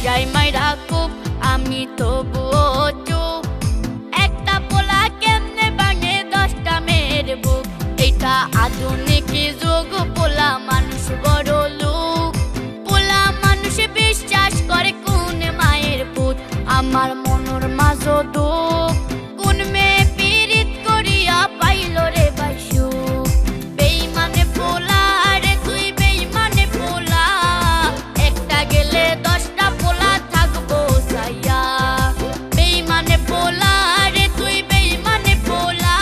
যাই মাইরা খুব আমি তবুও চুপ। একটা পোলা কেমনে ভাঙে 10টা মেয়ের বুক। এটা আধুনিক যুগ, পোলা মানুষ বড় লোক। পোলা মানুষ বিশ্বাস করে কোন মায়ের পুত। আমার মনের মাঝে দুঃখ, কোন মেয়ে পীড়িত করিয়া পাইল রে ভাই সুখ। বেইমানে পোলা রে তুই বেইমানে পোলা, একটা গেলে 10টা পোলা থাকবো সাইয়া। বেইমানে পোলা রে তুই বেইমানে পোলা,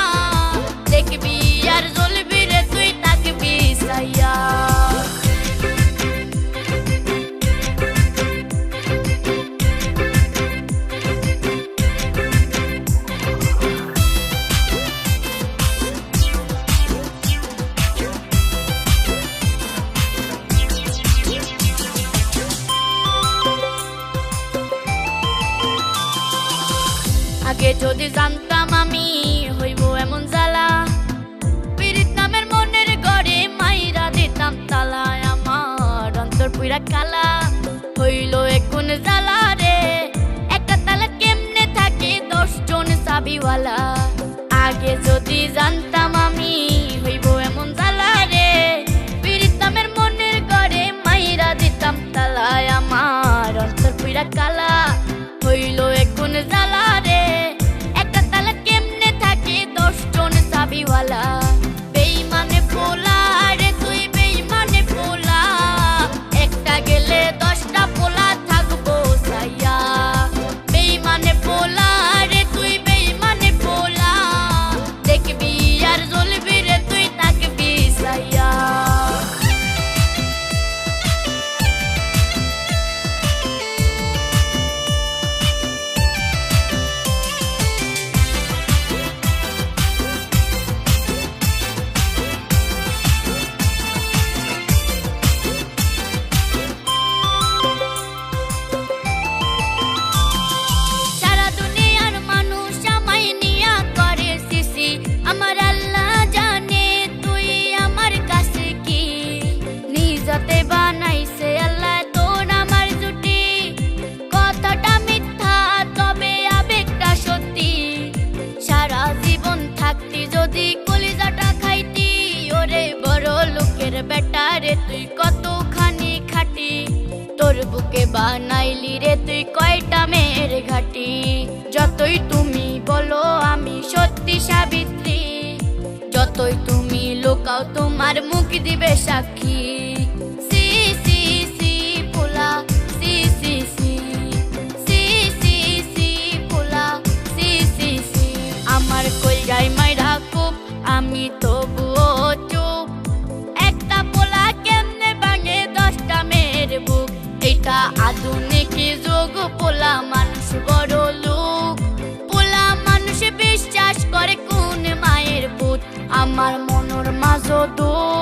দেখবি আর জ্বলবি রে তুই থাকবি সাইয়া। আগে যদি জানতাম আমি হইব এমন জ্বালা, পীড়িত নামের মনের ঘরে মাইরা দিতাম তালা। আমার অন্তর পুরা কালা হইল এখন জ্বালা রে। একটা তালা কেমনে থাকে 10 জন চাবিওয়ালা। আগে যদি জানতাম আমি হইব এমন জ্বালা রে, পীড়িত নামের মনের ঘরে মাইরা দিতাম তালা। আমার অন্তর পুরা কালা হইল এখন জ্বালা রে। একটা তালা কেমনে থাকে 10 জন চাবিওয়ালা। বেইমানে পোলা রে তুই বেইমানে পোলা, একটা গেলে 10টা পোলা থাকবো সাইয়া। বেইমানে পোলা রে তুই বেইমানে পোলা, দেখবি আর জ্বলবি রে তুই থাকবি সাইয়া। বানাইছে আল্লাহ তোর আমার জুটি, কথাটা মিথ্যা তবে আবেগটা সত্যি। সারা জীবন থাকতি যদি কলিজাটা খাইতি, ওরে বড় লোকের বেটা রে তুই কতখানি খাটি। তোর বুকে বানাইলি রে তুই কয়টা মেয়ের ঘাটি। যতই তুমি বলো আমি সত্যি সাবিত্রী, যতই তুমি লুকাও তোমার মুখ দিবে সাক্ষী। আমার কলজায় মাইরা খুব আমি তবুও চুপ। একটা পোলা কেমনে ভাঙে 10টা মেয়ের বুক। এটা আধুনিক যুগ, পোলা মানুষ বড় লোক। পোলা মানুষ বিশ্বাস করে কোন মায়ের পুত। আমার মনের মাঝে দুঃখ,